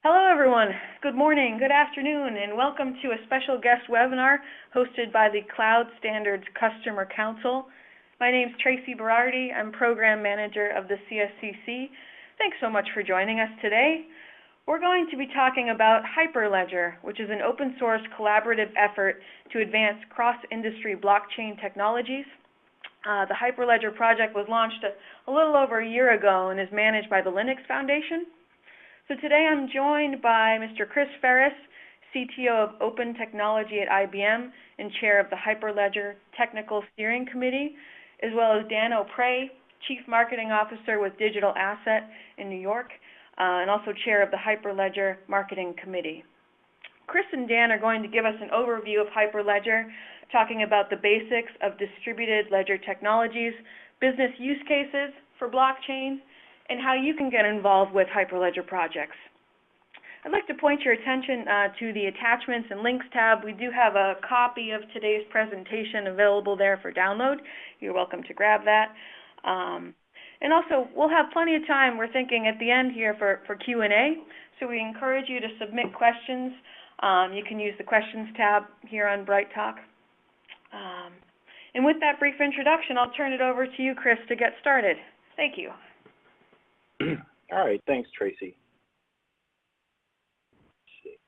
Hello everyone, good morning, good afternoon, and welcome to a special guest webinar hosted by the Cloud Standards Customer Council. My name is Tracy Berardi, I'm Program Manager of the CSCC. Thanks so much for joining us today. We're going to be talking about Hyperledger, which is an open source collaborative effort to advance cross-industry blockchain technologies. The Hyperledger project was launched a little over a year ago and is managed by the Linux Foundation. So today I'm joined by Mr. Chris Ferris, CTO of Open Technology at IBM and Chair of the Hyperledger Technical Steering Committee, as well as Donna Bray, Chief Marketing Officer with Digital Asset in New York, and also Chair of the Hyperledger Marketing Committee. Chris and Dan are going to give us an overview of Hyperledger, talking about the basics of distributed ledger technologies, business use cases for blockchain, and how you can get involved with Hyperledger projects. I'd like to point your attention to the attachments and links tab. We do have a copy of today's presentation available there for download. You're welcome to grab that. And also, we'll have plenty of time, we're thinking, at the end here for Q&A. So we encourage you to submit questions. You can use the questions tab here on BrightTalk. And with that brief introduction, I'll turn it over to you, Chris, to get started. Thank you. All right, thanks, Tracy. Let's see.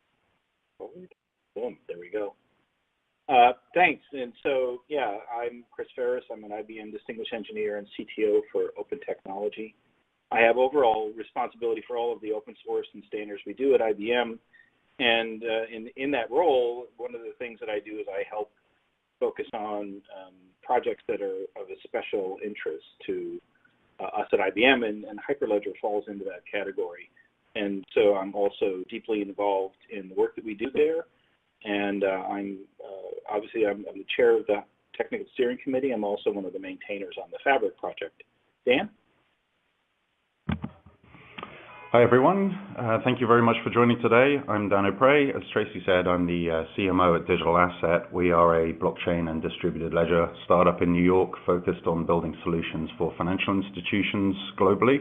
Forward. Boom, there we go. Thanks, and so, yeah, I'm Chris Ferris. I'm an IBM Distinguished Engineer and CTO for Open Technology. I have overall responsibility for all of the open source and standards we do at IBM, and in that role, one of the things that I do is I help focus on projects that are of a special interest to us at IBM, and Hyperledger falls into that category. And so I'm also deeply involved in the work that we do there. And I'm the chair of the Technical Steering Committee. I'm also one of the maintainers on the Fabric project. Dan? Hi everyone, thank you very much for joining today. I'm Donna Bray. As Tracy said, I'm the CMO at Digital Asset. We are a blockchain and distributed ledger startup in New York focused on building solutions for financial institutions globally.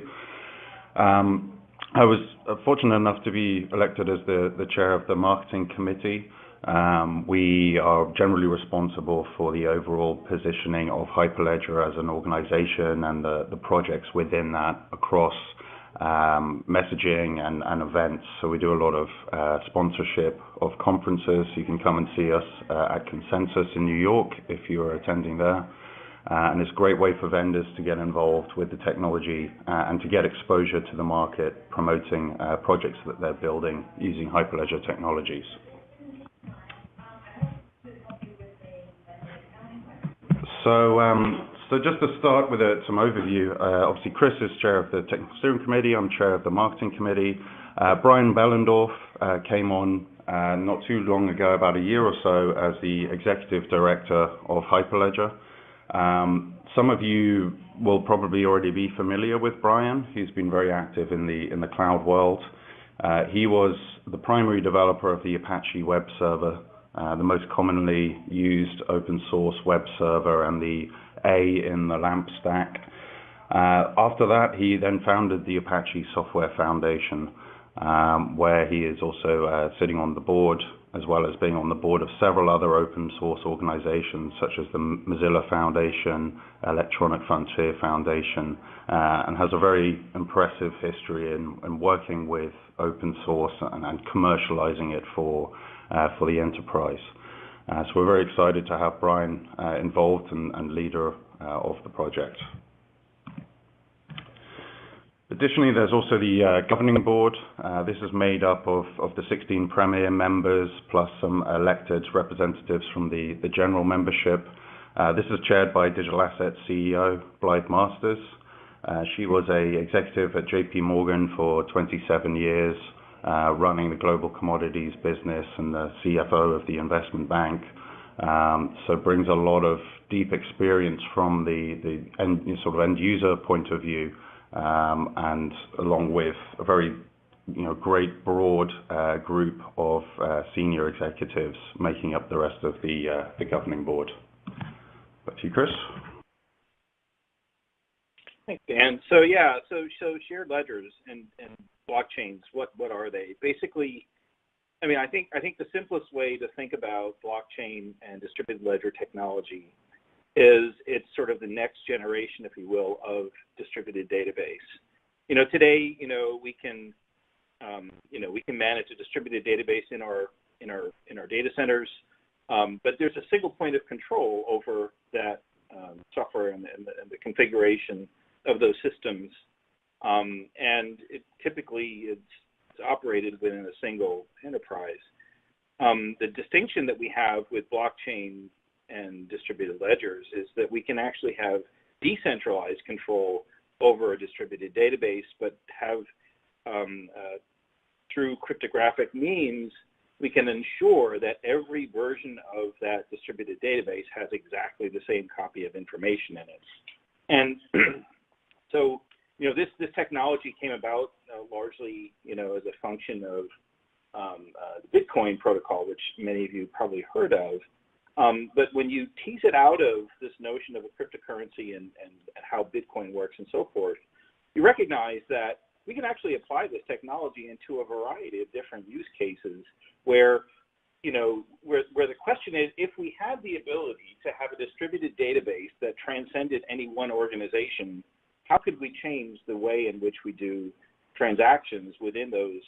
I was fortunate enough to be elected as the chair of the Marketing Committee. We are generally responsible for the overall positioning of Hyperledger as an organization and the projects within that across messaging and events. So we do a lot of sponsorship of conferences. You can come and see us at Consensus in New York if you are attending there. And it's a great way for vendors to get involved with the technology and to get exposure to the market, promoting projects that they're building using Hyperledger technologies. So just to start with some overview, obviously Chris is chair of the Technical Steering Committee, I'm chair of the Marketing Committee. Brian Behlendorf came on not too long ago, about a year or so, as the Executive Director of Hyperledger. Some of you will probably already be familiar with Brian. He's been very active in the cloud world. He was the primary developer of the Apache web server, the most commonly used open source web server and the A in the LAMP stack. After that, he then founded the Apache Software Foundation, where he is also sitting on the board, as well as being on the board of several other open source organizations, such as the Mozilla Foundation, Electronic Frontier Foundation, and has a very impressive history in working with open source and commercializing it for the enterprise. So we're very excited to have Brian involved and leader of the project. Additionally, there's also the governing board. This is made up of the 16 premier members plus some elected representatives from the general membership. This is chaired by Digital Asset CEO Blythe Masters. She was an executive at JP Morgan for 27 years, running the global commodities business and the CFO of the investment bank. So brings a lot of deep experience from the end user point of view, and along with a very great broad group of senior executives making up the rest of the governing board. Back to you, Chris. Thanks, Dan. So yeah, so shared ledgers and blockchains, what are they? Basically, I mean, I think the simplest way to think about blockchain and distributed ledger technology is it's sort of the next generation, if you will, of distributed database. You know, today, you know, we can manage a distributed database in our data centers, but there's a single point of control over that software and the configuration of those systems, and typically it's operated within a single enterprise. The distinction that we have with blockchain and distributed ledgers is that we can actually have decentralized control over a distributed database, but have through cryptographic means, we can ensure that every version of that distributed database has exactly the same copy of information in it. And so, you know, this technology came about largely, you know, as a function of the Bitcoin protocol, which many of you probably heard of. But when you tease it out of this notion of a cryptocurrency and how Bitcoin works and so forth, you recognize that we can actually apply this technology into a variety of different use cases where, you know, where the question is, if we had the ability to have a distributed database that transcended any one organization, how could we change the way in which we do transactions within those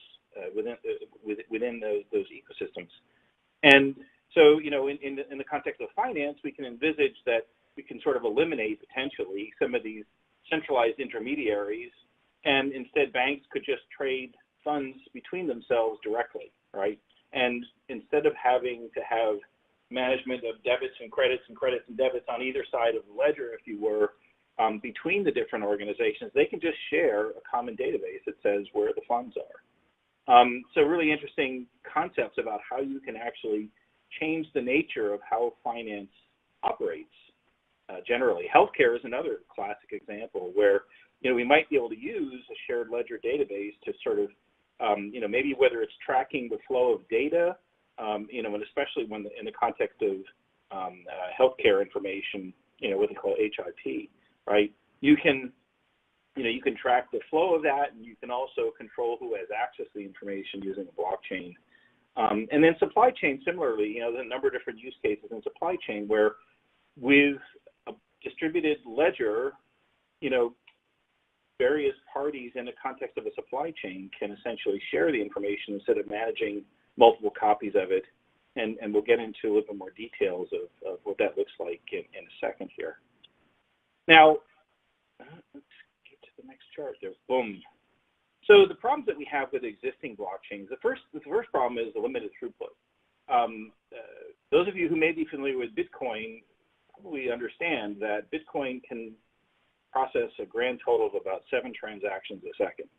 within those ecosystems? And so, you know, in the context of finance, we can envisage that we can sort of eliminate potentially some of these centralized intermediaries, and instead banks could just trade funds between themselves directly, right? And instead of having to have management of debits and credits and debits on either side of the ledger, if you were, between the different organizations, they can just share a common database that says where the funds are. So really interesting concepts about how you can actually change the nature of how finance operates generally. Healthcare is another classic example where, you know, we might be able to use a shared ledger database to sort of, you know, maybe whether it's tracking the flow of data, you know, and especially when in the context of healthcare information, you know, what they call HIP, right? You can track the flow of that, and you can also control who has access to the information using a blockchain. And then supply chain, similarly, you know, there's a number of different use cases in supply chain where with a distributed ledger, you know, various parties in the context of a supply chain can essentially share the information instead of managing multiple copies of it. And we'll get into a little bit more details of what that looks like in a second here. Now, let's get to the next chart there. Boom. So the problems that we have with existing blockchains, the first problem is the limited throughput. Those of you who may be familiar with Bitcoin probably understand that Bitcoin can process a grand total of about 7 transactions a second.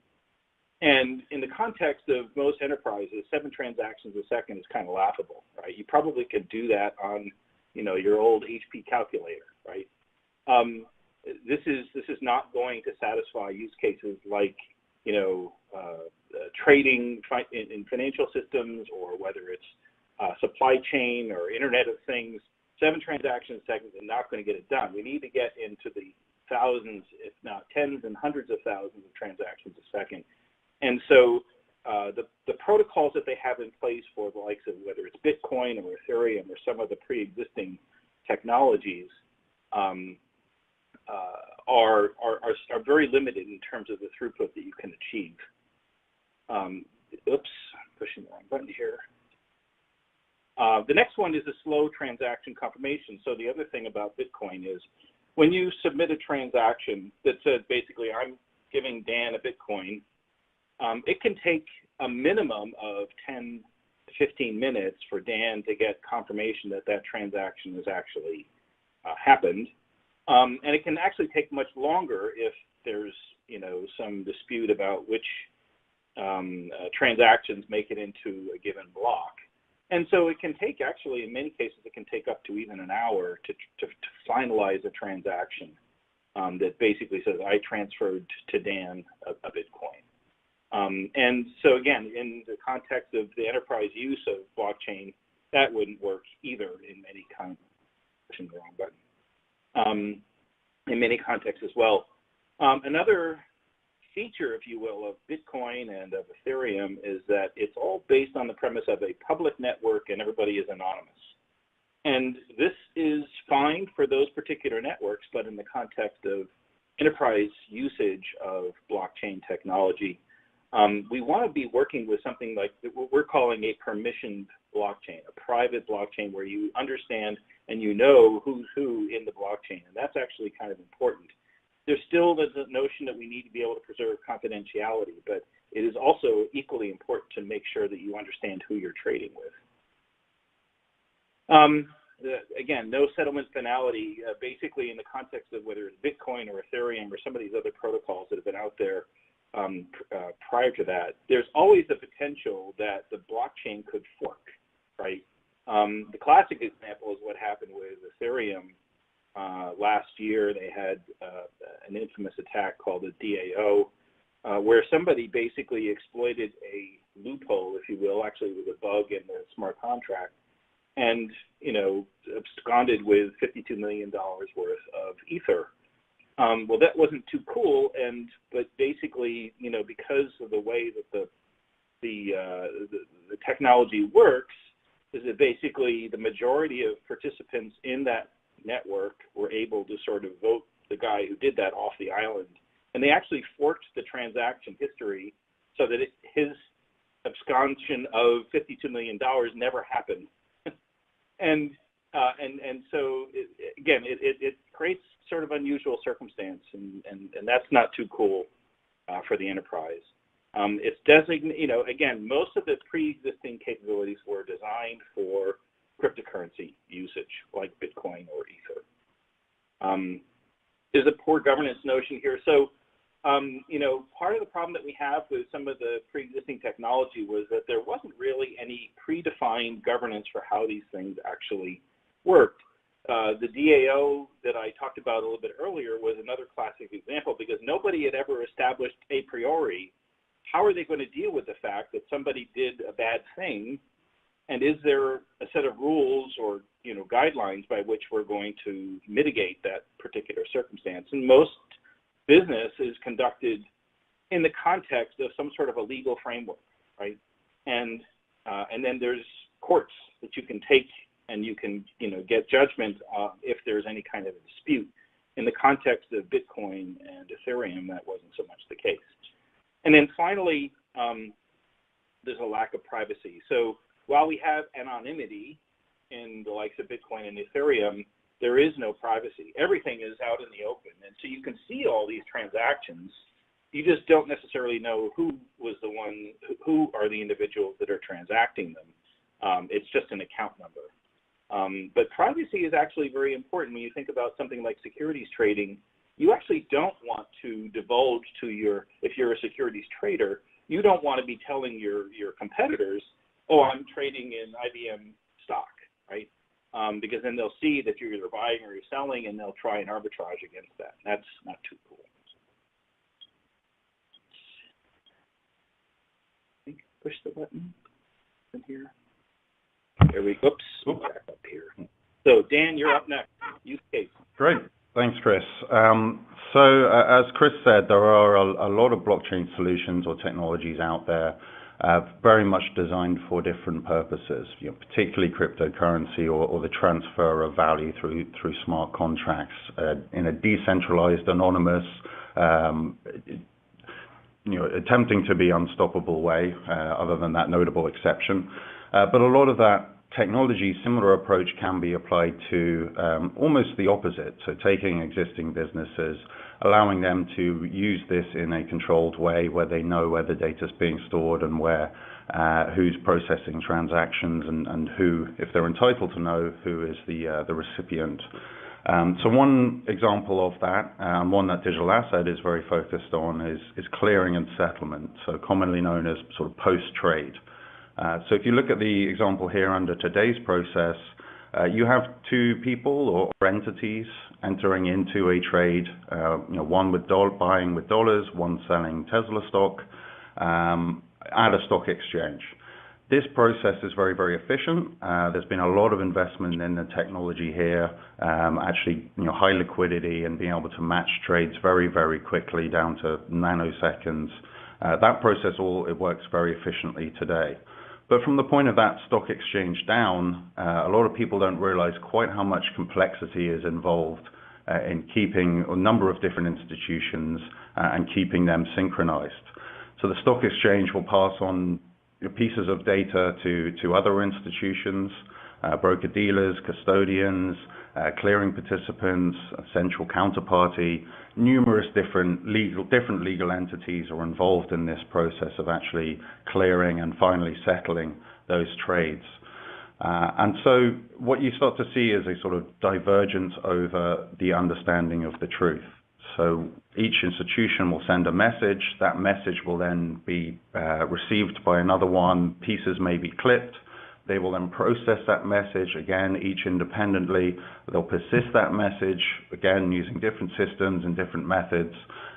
And in the context of most enterprises, 7 transactions a second is kind of laughable, right? You probably could do that on, you know, your old HP calculator, right? This is not going to satisfy use cases like, you know, trading in financial systems, or whether it's supply chain or Internet of Things. 7 transactions a second is not going to get it done. We need to get into the thousands, if not tens and hundreds of thousands of transactions a second. And so the protocols that they have in place for the likes of whether it's Bitcoin or Ethereum or some of the pre-existing technologies are very limited in terms of the throughput that you can achieve. Oops, pushing the wrong button here. The next one is a slow transaction confirmation. So the other thing about Bitcoin is when you submit a transaction that says basically I'm giving Dan a Bitcoin, it can take a minimum of 10 to 15 minutes for Dan to get confirmation that that transaction has actually happened. And it can actually take much longer if there's, you know, some dispute about which transactions make it into a given block. And so it can take, actually, in many cases, it can take up to even an hour to finalize a transaction that basically says, I transferred to Dan a Bitcoin. And so, again, in the context of the enterprise use of blockchain, that wouldn't work either in many kinds. Pushing the wrong button. In many contexts as well. Another feature, if you will, of Bitcoin and of Ethereum is that it's all based on the premise of a public network and everybody is anonymous. And this is fine for those particular networks, but in the context of enterprise usage of blockchain technology, we want to be working with something like what we're calling a permissioned blockchain, a private blockchain where you understand and you know who's who in the blockchain. And that's actually kind of important. There's still the notion that we need to be able to preserve confidentiality, but it is also equally important to make sure that you understand who you're trading with. Again, no settlement finality, basically in the context of whether it's Bitcoin or Ethereum or some of these other protocols that have been out there prior to that, there's always the potential that the blockchain could fork, right? The classic example is what happened with Ethereum. Last year, they had an infamous attack called a DAO, where somebody basically exploited a loophole, if you will. Actually, it was a bug in the smart contract, and absconded with $52 million worth of Ether. Well, that wasn't too cool, but basically, because of the way that the technology works, is that basically the majority of participants in that network were able to sort of vote the guy who did that off the island, and they actually forked the transaction history so that his absconsion of $52 million never happened. and so it creates sort of unusual circumstance, and that's not too cool for the enterprise. It's designated, again, most of the pre-existing capabilities were designed for cryptocurrency usage, like Bitcoin or Ether. There's a poor governance notion here. So, part of the problem that we have with some of the pre-existing technology was that there wasn't really any predefined governance for how these things actually worked. The DAO that I talked about a little bit earlier was another classic example, because nobody had ever established a priori how are they going to deal with the fact that somebody did a bad thing, and is there a set of rules or guidelines by which we're going to mitigate that particular circumstance? And most business is conducted in the context of some sort of a legal framework, right? And then there's courts that you can take, and you can get judgment if there's any kind of a dispute. In the context of Bitcoin and Ethereum, that wasn't so much the case. And then finally, there's a lack of privacy. So while we have anonymity in the likes of Bitcoin and Ethereum, there is no privacy. Everything is out in the open. And so you can see all these transactions. You just don't necessarily know who was the one, who are the individuals that are transacting them. It's just an account number. But privacy is actually very important when you think about something like securities trading. You actually don't want to divulge to if you're a securities trader, you don't want to be telling your competitors, oh, I'm trading in IBM stock, right? Because then they'll see that you're either buying or you're selling, and they'll try and arbitrage against that. That's not too cool. I think push the button in here. There we go. Oops, back up here. So Dan, you're up next. Use case. Great. Thanks, Chris. As Chris said, there are a lot of blockchain solutions or technologies out there, very much designed for different purposes, particularly cryptocurrency or the transfer of value through smart contracts in a decentralized, anonymous, attempting to be unstoppable way, other than that notable exception. But a lot of that technology, similar approach can be applied to almost the opposite. So taking existing businesses, allowing them to use this in a controlled way where they know where the data is being stored and who's processing transactions and who, if they're entitled to know, who is the recipient. So one example of that, one that digital asset is very focused on, is clearing and settlement, so commonly known as sort of post-trade. So if you look at the example here under today's process, you have two people or entities entering into a trade, one buying with dollars, one selling Tesla stock at a stock exchange. This process is very, very efficient. There's been a lot of investment in the technology here, actually, high liquidity and being able to match trades very, very quickly down to nanoseconds. That process it works very efficiently today. But from the point of that stock exchange down, a lot of people don't realize quite how much complexity is involved in keeping a number of different institutions and keeping them synchronized. So the stock exchange will pass on pieces of data to other institutions, broker-dealers, custodians, clearing participants, a central counterparty. Numerous different legal entities are involved in this process of actually clearing and finally settling those trades. And so what you start to see is a sort of divergence over the understanding of the truth. So each institution will send a message. That message will then be received by another one. Pieces may be clipped. They will then process that message, again, each independently. They'll persist that message, again, using different systems and different methods,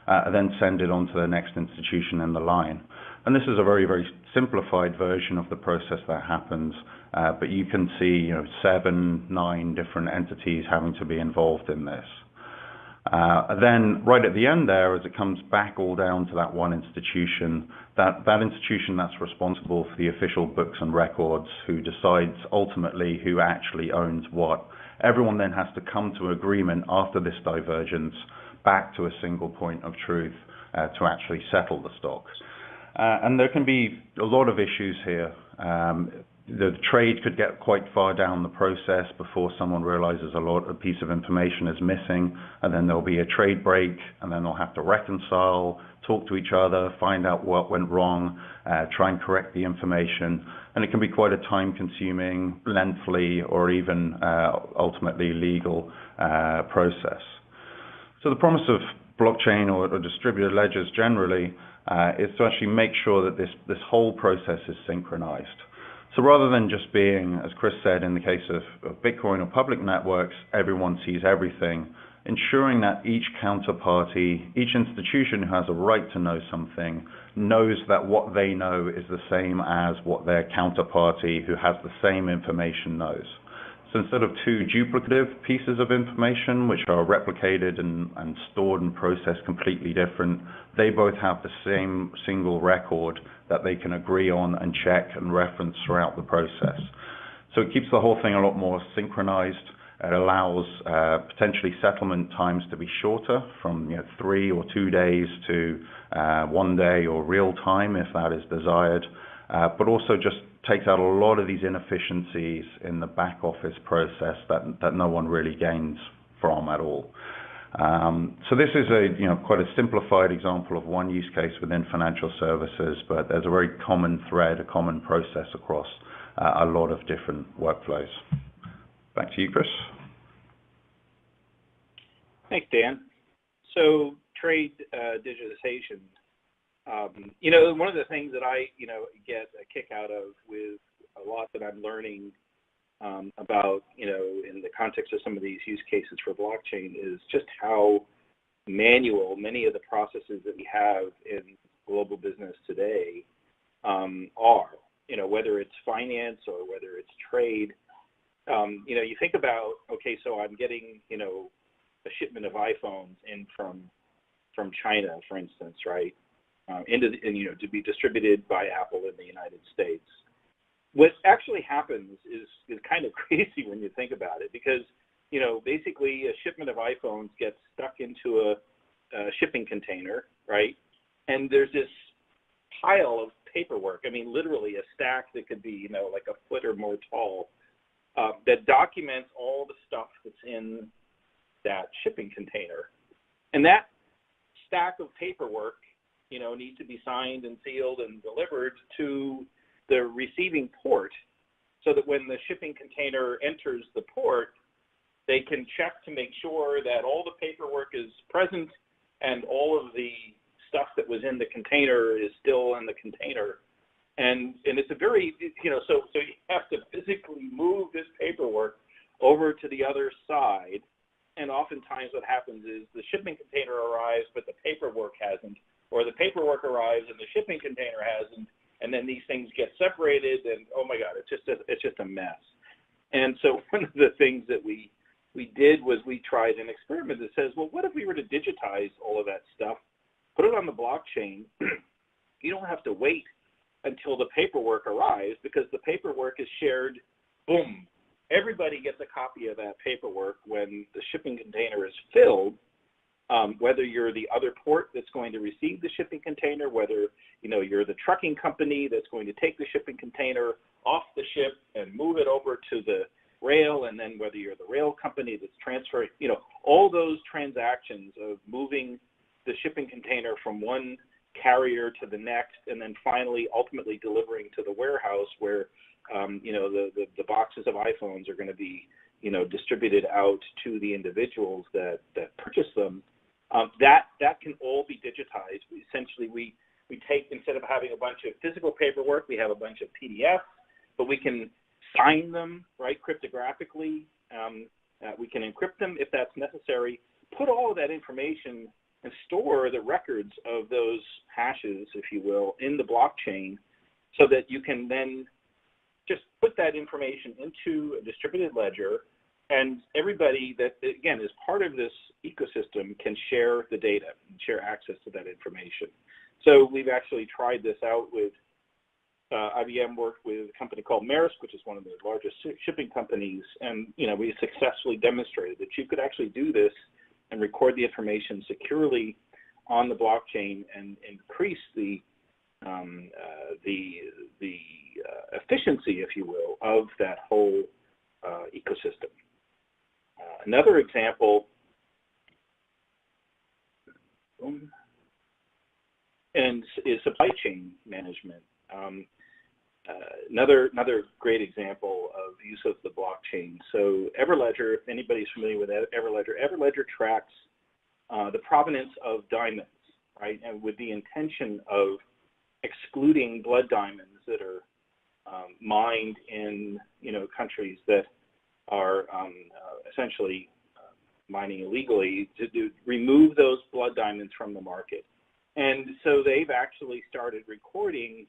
and then send it on to the next institution in the line. And this is a very, very simplified version of the process that happens, but you can see 7, 9 different entities having to be involved in this. Then right at the end there, as it comes back all down to that one institution, that institution that's responsible for the official books and records, who decides ultimately who actually owns what. Everyone then has to come to agreement after this divergence back to a single point of truth to actually settle the stocks. And there can be a lot of issues here. The trade could get quite far down the process before someone realizes a piece of information is missing, and then there'll be a trade break, and then they'll have to reconcile, talk to each other, find out what went wrong, try and correct the information, and it can be quite a time-consuming, lengthy, or even ultimately legal process. So the promise of blockchain or distributed ledgers generally is to actually make sure that this whole process is synchronized. So rather than just being, as Chris said, in the case of Bitcoin or public networks, everyone sees everything, ensuring that each counterparty, each institution who has a right to know something, knows that what they know is the same as what their counterparty who has the same information knows. So instead of two duplicative pieces of information, which are replicated and stored and processed completely different, they both have the same single record that they can agree on and check and reference throughout the process. So it keeps the whole thing a lot more synchronized. It allows potentially settlement times to be shorter, from 3 or 2 days to 1 day or real time if that is desired, but also just takes out a lot of these inefficiencies in the back office process that no one really gains from at all. So this is quite a simplified example of one use case within financial services, but there's a very common thread, a common process across a lot of different workflows. Back to you, Chris. Thanks, Dan. So trade digitization. One of the things that I, get a kick out of with a lot that I'm learning about, in the context of some of these use cases for blockchain is just how manual many of the processes that we have in global business today are, whether it's finance or whether it's trade. You think about, okay, so I'm getting, a shipment of iPhones in from China, for instance, right? To be distributed by Apple in the United States. What actually happens is kind of crazy when you think about it, because basically a shipment of iPhones gets stuck into a shipping container, right? And there's this pile of paperwork. I mean, literally a stack that could be like a foot or more tall, that documents all the stuff that's in that shipping container. And that stack of paperwork needs to be signed and sealed and delivered to the receiving port, so that when the shipping container enters the port, they can check to make sure that all the paperwork is present and all of the stuff that was in the container is still in the container. And it's a very, so you have to physically move this paperwork over to the other side. And oftentimes what happens is the shipping container arrives, but the paperwork hasn't, or the paperwork arrives and the shipping container hasn't, and then these things get separated, and oh my God, it's just a mess. And so one of the things that we did was we tried an experiment that says, well, what if we were to digitize all of that stuff, put it on the blockchain? You don't have to wait until the paperwork arrives, because the paperwork is shared, boom. Everybody gets a copy of that paperwork when the shipping container is filled, whether you're the other port that's going to receive the shipping container, whether you're the trucking company that's going to take the shipping container off the ship and move it over to the rail, and then whether you're the rail company that's transferring, all those transactions of moving the shipping container from one carrier to the next, and then finally ultimately delivering to the warehouse where the boxes of iPhones are going to be distributed out to the individuals that purchase them. That can all be digitized. Essentially, we take, instead of having a bunch of physical paperwork, we have a bunch of PDFs, but we can sign them, right, cryptographically. We can encrypt them if that's necessary, put all of that information and store the records of those hashes, if you will, in the blockchain, so that you can then just put that information into a distributed ledger, and everybody that, again, is part of this ecosystem can share the data and share access to that information. So we've actually tried this out with IBM worked with a company called Ferris, which is one of the largest shipping companies, and we successfully demonstrated that you could actually do this and record the information securely on the blockchain and increase the efficiency, if you will, of that whole ecosystem. Another example, and is supply chain management. Another great example of use of the blockchain. So Hyperledger, if anybody's familiar with Hyperledger tracks the provenance of diamonds, right? And with the intention of excluding blood diamonds that are mined in countries that are essentially mining illegally, to remove those blood diamonds from the market. And so they've actually started recording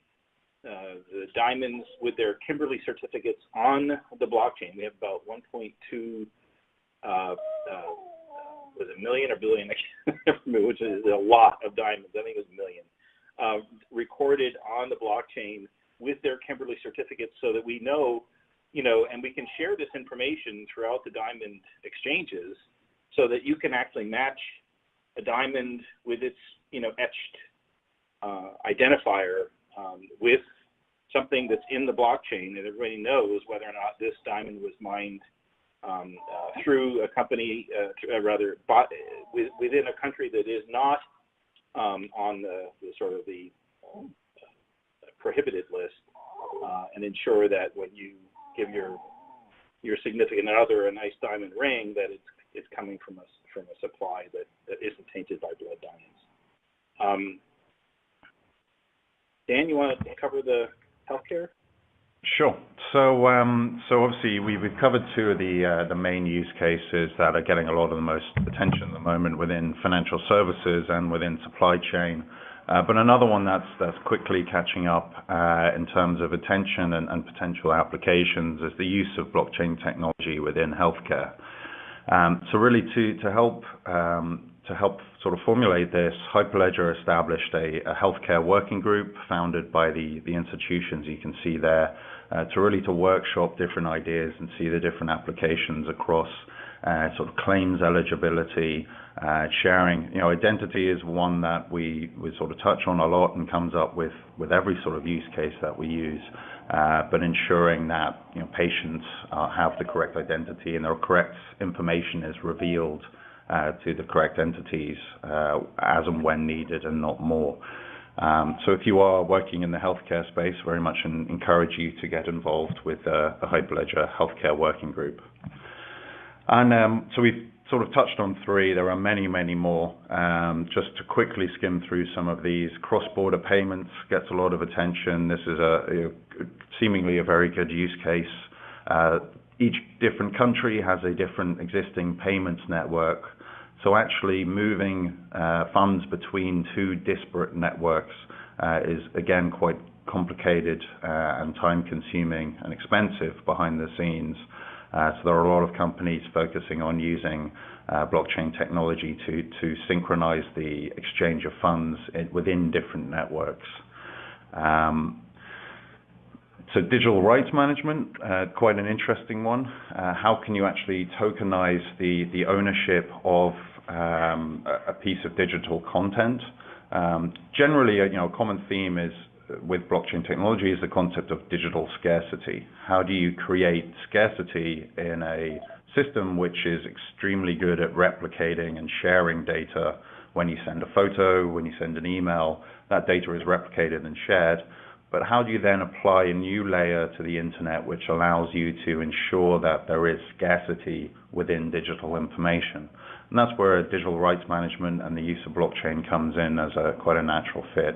the diamonds with their Kimberley certificates on the blockchain. We have about 1.2 was it million or billion? I can't remember, which is a lot of diamonds. I think it was a million recorded on the blockchain with their Kimberley certificates, so that we know, and we can share this information throughout the diamond exchanges, so that you can actually match a diamond with its etched identifier with something that's in the blockchain, and everybody knows whether or not this diamond was mined through a company, within a country that is not on the sort of the prohibited list, and ensure that when you give your significant other a nice diamond ring, that it's coming from a supply that isn't tainted by blood diamonds. Dan, you want to cover the healthcare? Sure. So obviously we've covered two of the main use cases that are getting a lot of the most attention at the moment within financial services and within supply chain. But another one that's quickly catching up in terms of attention and potential applications is the use of blockchain technology within healthcare. So really to help sort of formulate this, Hyperledger established a healthcare working group founded by the institutions you can see there, to workshop different ideas and see the different applications across sort of claims eligibility, sharing. Identity is one that we sort of touch on a lot and comes up with every sort of use case that we use, but ensuring that patients have the correct identity and the correct information is revealed to the correct entities as and when needed, and not more. So if you are working in the healthcare space, very much encourage you to get involved with the Hyperledger Healthcare Working Group. And so we've sort of touched on three. There are many, many more. Just to quickly skim through some of these, cross-border payments gets a lot of attention. This is seemingly a very good use case. Each different country has a different existing payments network. So actually moving funds between two disparate networks is, again, quite complicated and time-consuming and expensive behind the scenes. So there are a lot of companies focusing on using blockchain technology to synchronize the exchange of funds within different networks. So digital rights management, quite an interesting one. How can you actually tokenize the ownership of a piece of digital content? Generally, a common theme is with blockchain technology is the concept of digital scarcity. How do you create scarcity in a system which is extremely good at replicating and sharing data? When you send a photo, when you send an email, that data is replicated and shared. But how do you then apply a new layer to the internet which allows you to ensure that there is scarcity within digital information? And that's where digital rights management and the use of blockchain comes in as quite a natural fit.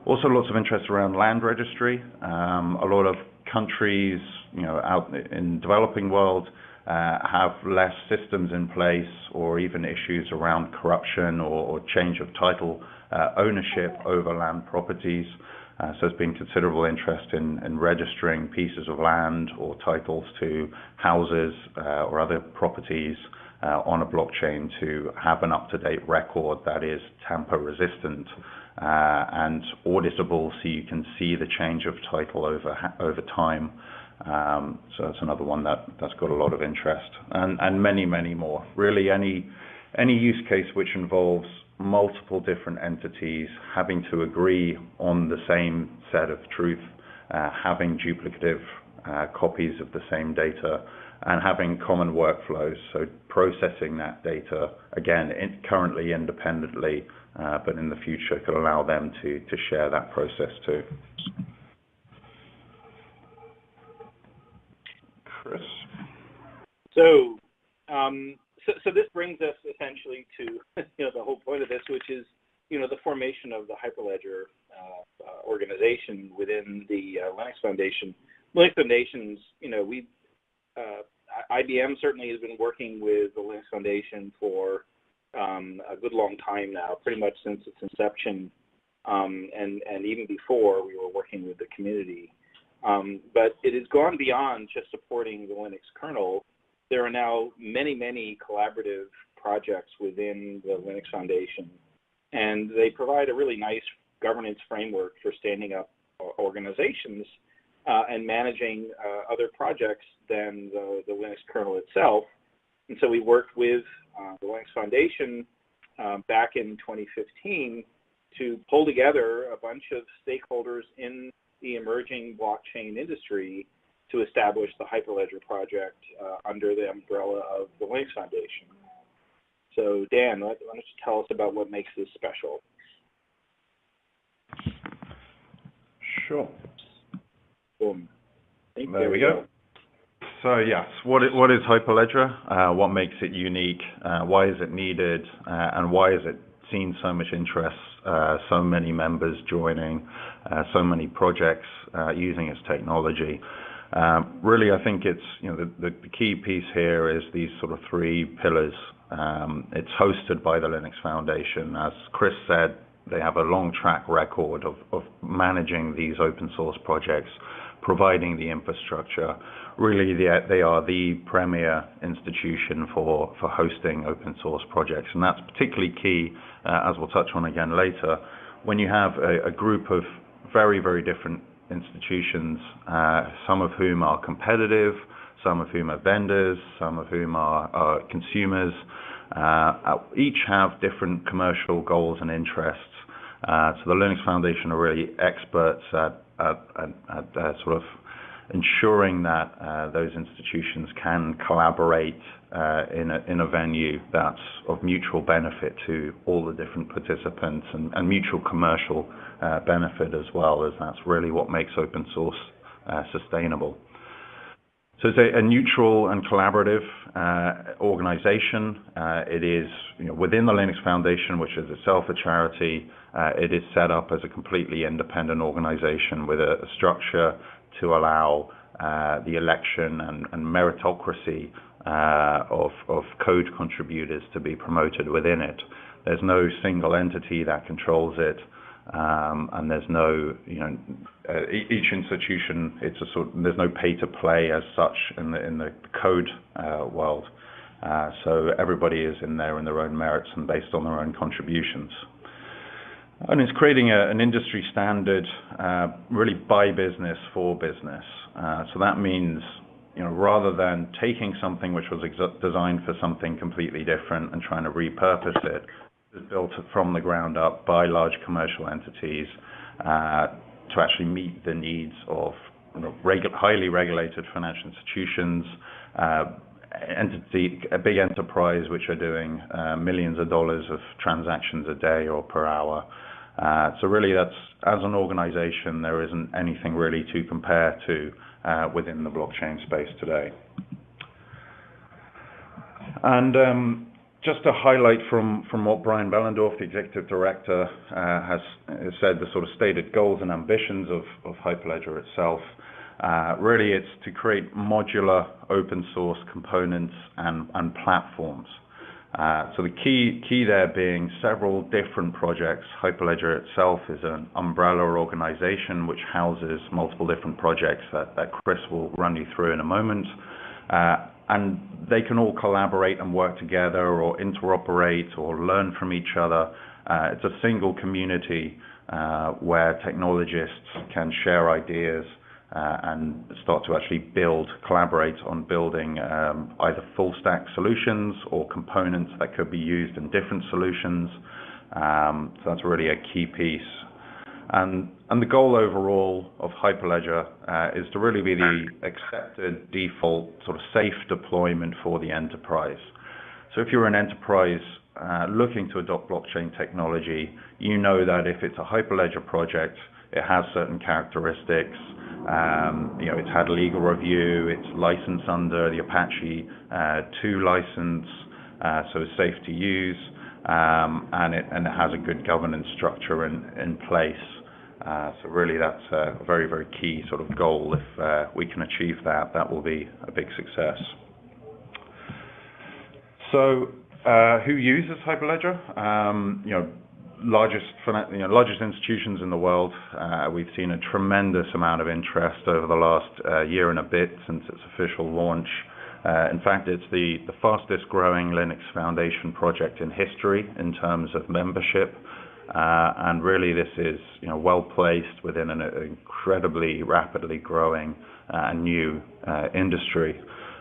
Also, lots of interest around land registry. A lot of countries, out in the developing world, have less systems in place, or even issues around corruption or change of title ownership over land properties. So there's been considerable interest in registering pieces of land or titles to houses or other properties on a blockchain to have an up-to-date record that is tamper-resistant and auditable, so you can see the change of title over time. So that's another one that's got a lot of interest, and many, many more. Really, any use case which involves multiple different entities having to agree on the same set of truth, having duplicative copies of the same data, and having common workflows, so processing that data, again, currently independently, but in the future could allow them to share that process too. Chris? So this brings us essentially to the whole point of this, which is the formation of the Hyperledger organization within the Linux Foundation. Linux Foundations, IBM certainly has been working with the Linux Foundation for a good long time now, pretty much since its inception, and even before we were working with the community. But it has gone beyond just supporting the Linux kernel. There are now many, many collaborative projects within the Linux Foundation, and they provide a really nice governance framework for standing up organizations and managing other projects than the Linux kernel itself. And so we worked with the Linux Foundation back in 2015 to pull together a bunch of stakeholders in the emerging blockchain industry to establish the Hyperledger project under the umbrella of the Linux Foundation. So Dan, why don't you tell us about what makes this special? Sure. Boom. There we go. So yes, what is Hyperledger? What makes it unique? Why is it needed? And why has it seen so much interest, so many members joining, so many projects using its technology? Really, I think it's, the key piece here is these sort of three pillars. It's hosted by the Linux Foundation. As Chris said, they have a long track record of managing these open source projects, providing the infrastructure. Really, they are the premier institution for hosting open source projects. And that's particularly key, as we'll touch on again later, when you have a group of very, very different institutions, some of whom are competitive, some of whom are vendors, some of whom are consumers, each have different commercial goals and interests. So the Linux Foundation are really experts at sort of ensuring that those institutions can collaborate in a venue that's of mutual benefit to all the different participants and mutual commercial benefit as well, as that's really what makes open source sustainable. So it's a neutral and collaborative organization. It is within the Linux Foundation, which is itself a charity. It is set up as a completely independent organization with a structure to allow the election and meritocracy of code contributors to be promoted within it. There's no single entity that controls it. and there's no, each institution, there's no pay to play as such in the code world. So everybody is in there in their own merits and based on their own contributions. And it's creating an industry standard, really by business for business. So that means, rather than taking something which was designed for something completely different and trying to repurpose it, it's built from the ground up by large commercial entities to actually meet the needs of highly regulated financial institutions, a big enterprise which are doing millions of dollars of transactions a day or per hour. So really, that's, as an organization, there isn't anything really to compare to within the blockchain space today. And just to highlight from what Brian Behlendorf, the executive director, has said, the sort of stated goals and ambitions of Hyperledger itself. Really, it's to create modular open source components and platforms. So the key there being several different projects. Hyperledger itself is an umbrella organization which houses multiple different projects that Chris will run you through in a moment. And they can all collaborate and work together or interoperate or learn from each other. It's a single community where technologists can share ideas and start to actually collaborate on building either full stack solutions or components that could be used in different solutions. So that's really a key piece. And the goal overall of Hyperledger is to really be the accepted default sort of safe deployment for the enterprise. So if you're an enterprise looking to adopt blockchain technology, you know that if it's a Hyperledger project, it has certain characteristics. It's had legal review, it's licensed under the Apache 2 license, so it's safe to use, and it has a good governance structure in place. So really that's a very, very key sort of goal. If we can achieve that, that will be a big success. So who uses Hyperledger? Largest institutions in the world. We've seen a tremendous amount of interest over the last year and a bit since its official launch. In fact, it's the fastest growing Linux Foundation project in history in terms of membership. And really this is well placed within an incredibly rapidly growing new industry.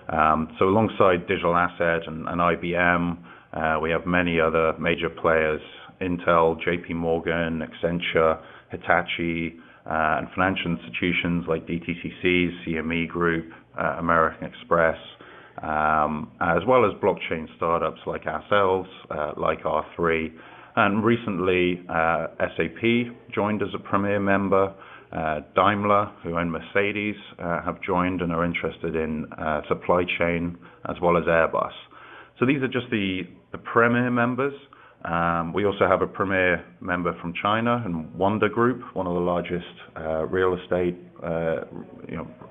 So alongside Digital Asset and IBM, we have many other major players: Intel, JP Morgan, Accenture, Hitachi, and financial institutions like DTCC, CME Group, American Express, as well as blockchain startups like ourselves, like R3. And recently, SAP joined as a premier member. Daimler, who own Mercedes, have joined and are interested in supply chain, as well as Airbus. So these are just the premier members. We also have a premier member from China, and Wonder Group, one of the largest real estate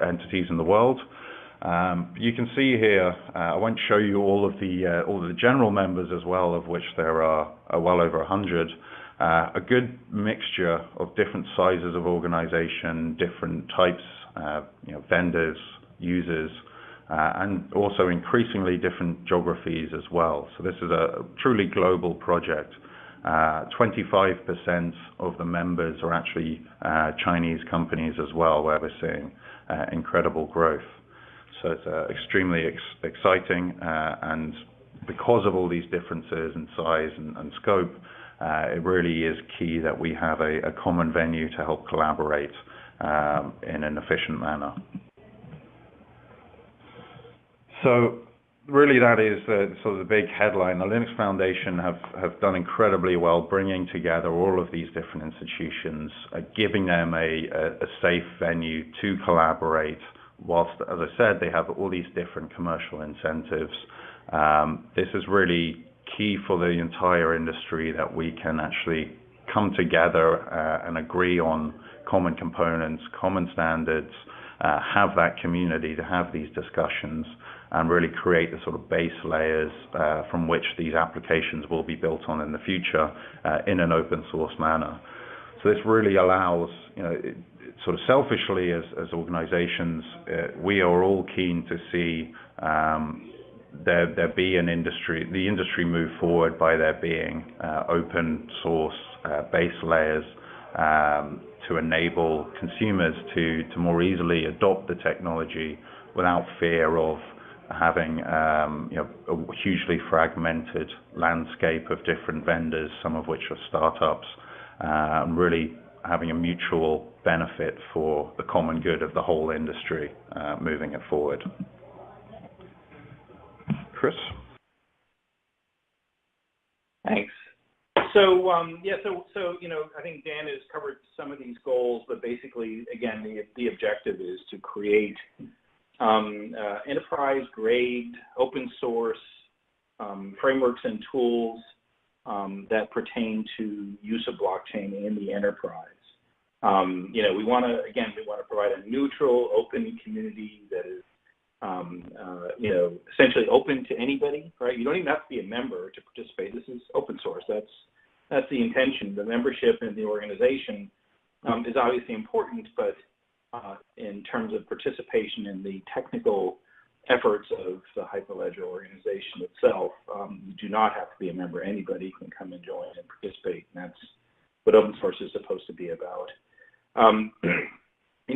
entities in the world. You can see here, I won't show you all of the general members as well, of which there are well over 100. A good mixture of different sizes of organization, different types, vendors, users, and also increasingly different geographies as well. So this is a truly global project. 25% of the members are actually Chinese companies as well, where we're seeing incredible growth. So it's extremely exciting, and because of all these differences in size and scope, it really is key that we have a common venue to help collaborate in an efficient manner. So really that is sort of the big headline. The Linux Foundation have done incredibly well bringing together all of these different institutions, giving them a safe venue to collaborate, whilst, as I said, they have all these different commercial incentives. This is really key for the entire industry, that we can actually come together and agree on common components, common standards, have that community to have these discussions, and really create the sort of base layers from which these applications will be built on in the future in an open source manner. So this really allows, sort of selfishly as organizations, we are all keen to see there be an industry, the industry move forward by there being open source base layers to enable consumers to more easily adopt the technology without fear of having a hugely fragmented landscape of different vendors, some of which are startups, and really having a mutual benefit for the common good of the whole industry, moving it forward. Chris? Thanks. So, I think Dan has covered some of these goals, but basically, again, the objective is to create enterprise-grade, open source frameworks and tools that pertain to use of blockchain in the enterprise. We want to provide a neutral, open community that is, essentially open to anybody, right? You don't even have to be a member to participate. This is open source. That's the intention. The membership in the organization is obviously important, but in terms of participation in the technical efforts of the Hyperledger organization itself, you do not have to be a member. Anybody can come and join and participate, and that's what open source is supposed to be about.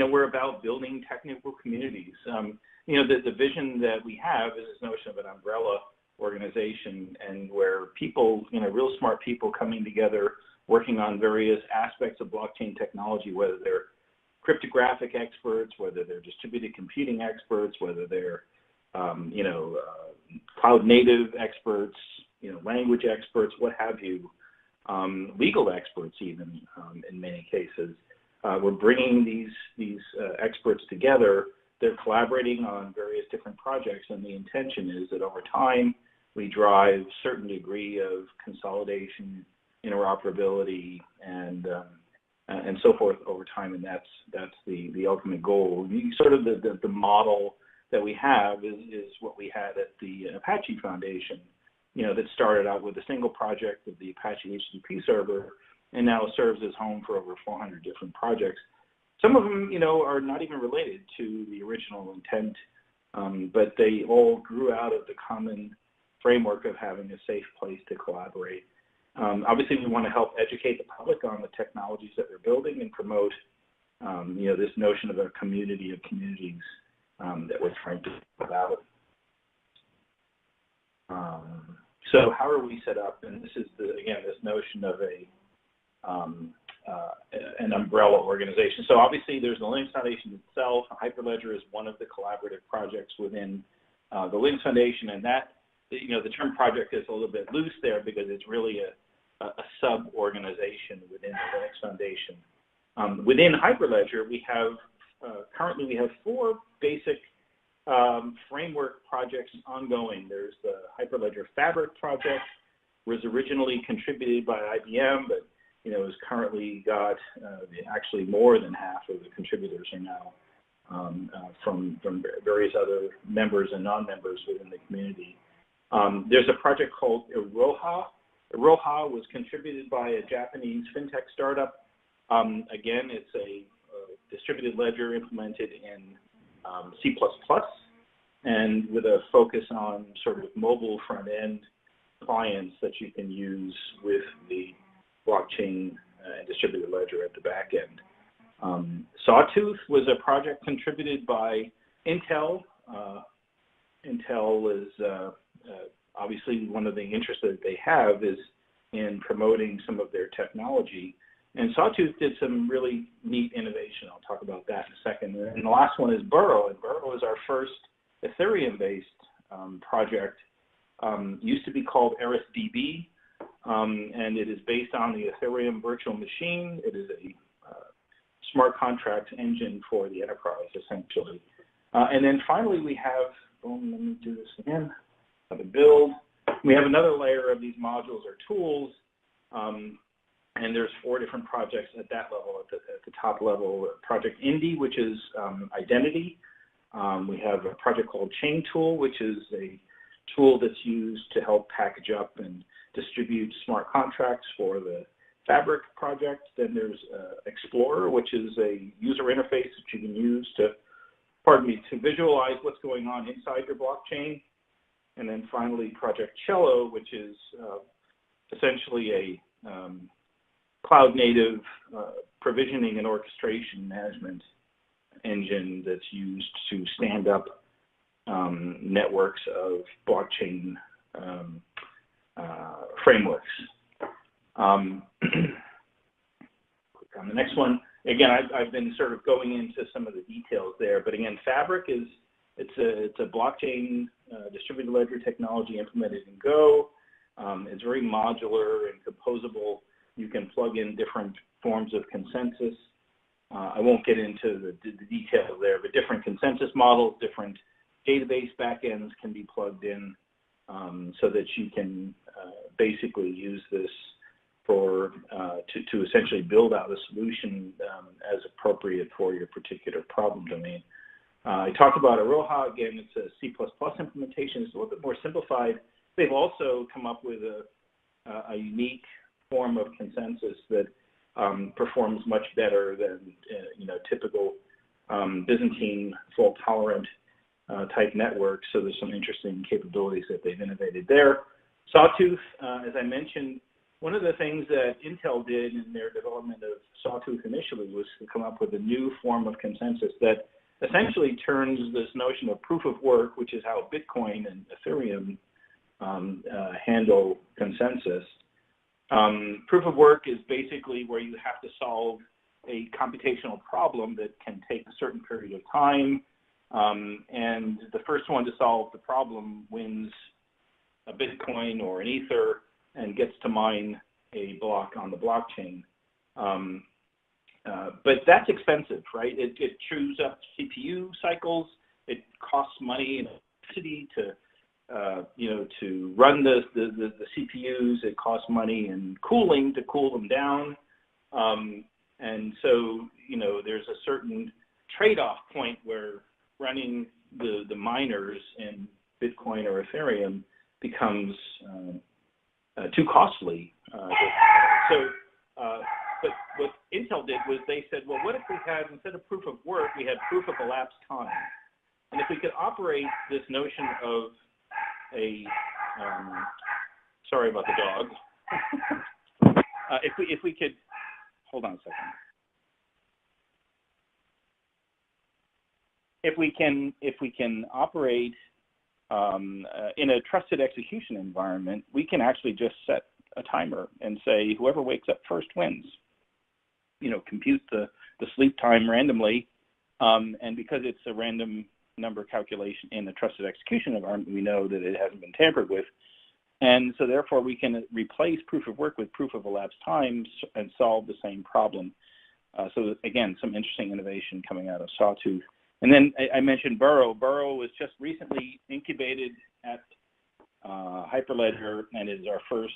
We're about building technical communities. The vision that we have is this notion of an umbrella organization, and where people, real smart people coming together, working on various aspects of blockchain technology, whether they're cryptographic experts, whether they're distributed computing experts, whether they're cloud native experts, language experts, what have you, legal experts even in many cases. We're bringing these experts together. They're collaborating on various different projects, and the intention is that over time we drive a certain degree of consolidation, interoperability, and so forth over time, and that's the ultimate goal. Sort of the model that we have is what we had at the Apache Foundation, that started out with a single project of the Apache HTTP server, and now serves as home for over 400 different projects. Some of them, are not even related to the original intent, but they all grew out of the common framework of having a safe place to collaborate. Obviously, we want to help educate the public on the technologies that we're building and promote, this notion of a community of communities that we're trying to build out. So how are we set up? And this is, this notion of an umbrella organization. So obviously, there's the Linux Foundation itself. Hyperledger is one of the collaborative projects within the Linux Foundation, and that, the term project is a little bit loose there because it's really a sub-organization within the Linux Foundation. Within Hyperledger, we have currently we have 4 basic framework projects ongoing. There's the Hyperledger Fabric project, was originally contributed by IBM, but has currently got actually more than half of the contributors are now from various other members and non-members within the community. There's a project called Iroha. Iroha was contributed by a Japanese fintech startup. Again, it's a distributed ledger implemented in C++, and with a focus on sort of mobile front-end clients that you can use with the blockchain and distributed ledger at the back end. Sawtooth was a project contributed by Intel. Intel is obviously one of the interests that they have is in promoting some of their technology. And Sawtooth did some really neat innovation. I'll talk about that in a second. And the last one is Burrow. And Burrow is our first Ethereum-based project. Used to be called ErisDB, and it is based on the Ethereum virtual machine. It is a smart contract engine for the enterprise, essentially. And then finally, we have, let me do this again, the build. We have another layer of these modules or tools, and there's 4 different projects at that level, at the top level. Project Indy, which is identity. We have a project called Chain Tool, which is a tool that's used to help package up and distribute smart contracts for the Fabric project. Then there's Explorer, which is a user interface that you can use to, to visualize what's going on inside your blockchain. And then finally, Project Cello, which is essentially a cloud-native provisioning and orchestration management engine that's used to stand up networks of blockchain frameworks. Click on the next one. Again, I've been sort of going into some of the details there, but again, Fabric is it's a blockchain distributed ledger technology implemented in Go. It's very modular and composable. You can plug in different forms of consensus. I won't get into the details there, but different consensus models, different database backends can be plugged in so that you can basically use this for to essentially build out a solution as appropriate for your particular problem domain. I talked about Aroha. Again, it's a C++ implementation. It's a little bit more simplified. They've also come up with a unique form of consensus that performs much better than typical Byzantine fault-tolerant type networks. So there's some interesting capabilities that they've innovated there. Sawtooth, as I mentioned, one of the things that Intel did in their development of Sawtooth initially was to come up with a new form of consensus that essentially turns this notion of proof of work, which is how Bitcoin and Ethereum handle consensus. Proof of work is basically where you have to solve a computational problem that can take a certain period of time, and the first one to solve the problem wins a Bitcoin or an Ether and gets to mine a block on the blockchain. But that's expensive, right? It chews up CPU cycles. It costs money and electricity to run the CPUs. It costs money and cooling to cool them down. And so, there's a certain trade-off point where running the miners in Bitcoin or Ethereum becomes too costly. But what Intel did was they said, well, what if we had, instead of proof of work, we had proof of elapsed time? And if we could operate this notion of sorry about the dog. If we could, hold on a second. If we can operate in a trusted execution environment, we can actually just set a timer and say whoever wakes up first wins. Compute the sleep time randomly, and because it's a random number calculation in the trusted execution environment, we know that it hasn't been tampered with, and so therefore we can replace proof of work with proof of elapsed time and solve the same problem. So again, some interesting innovation coming out of Sawtooth. And then I mentioned Burrow. Burrow was just recently incubated at Hyperledger and is our first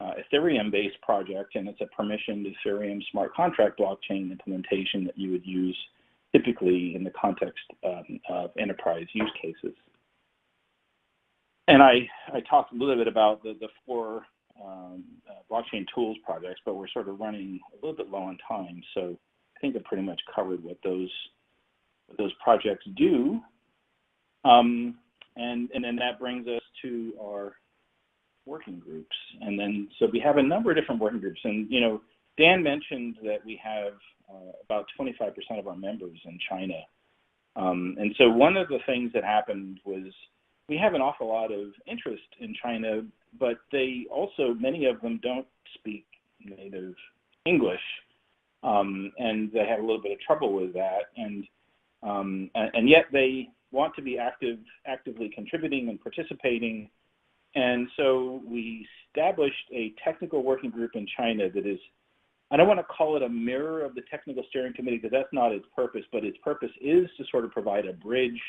Ethereum-based project, and it's a permissioned Ethereum smart contract blockchain implementation that you would use typically in the context of enterprise use cases. And I talked a little bit about the four blockchain tools projects, but we're sort of running a little bit low on time, so I think I pretty much covered what those projects do. And then that brings us to our working groups. And then, so we have a number of different working groups. And, Dan mentioned that we have about 25% of our members in China. And so one of the things that happened was we have an awful lot of interest in China, but they also, many of them don't speak native English. And they have a little bit of trouble with that. And yet they want to be actively contributing and participating. And so we established a technical working group in China that is, I don't want to call it a mirror of the Technical Steering Committee because that's not its purpose, but its purpose is to sort of provide a bridge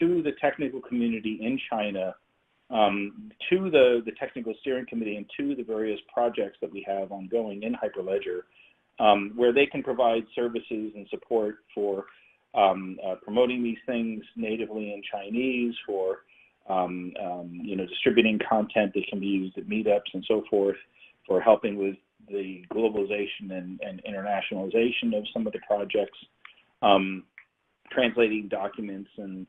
to the technical community in China, to the Technical Steering Committee and to the various projects that we have ongoing in Hyperledger, where they can provide services and support for promoting these things natively in Chinese, for distributing content that can be used at meetups and so forth, for helping with the globalization and internationalization of some of the projects, translating documents and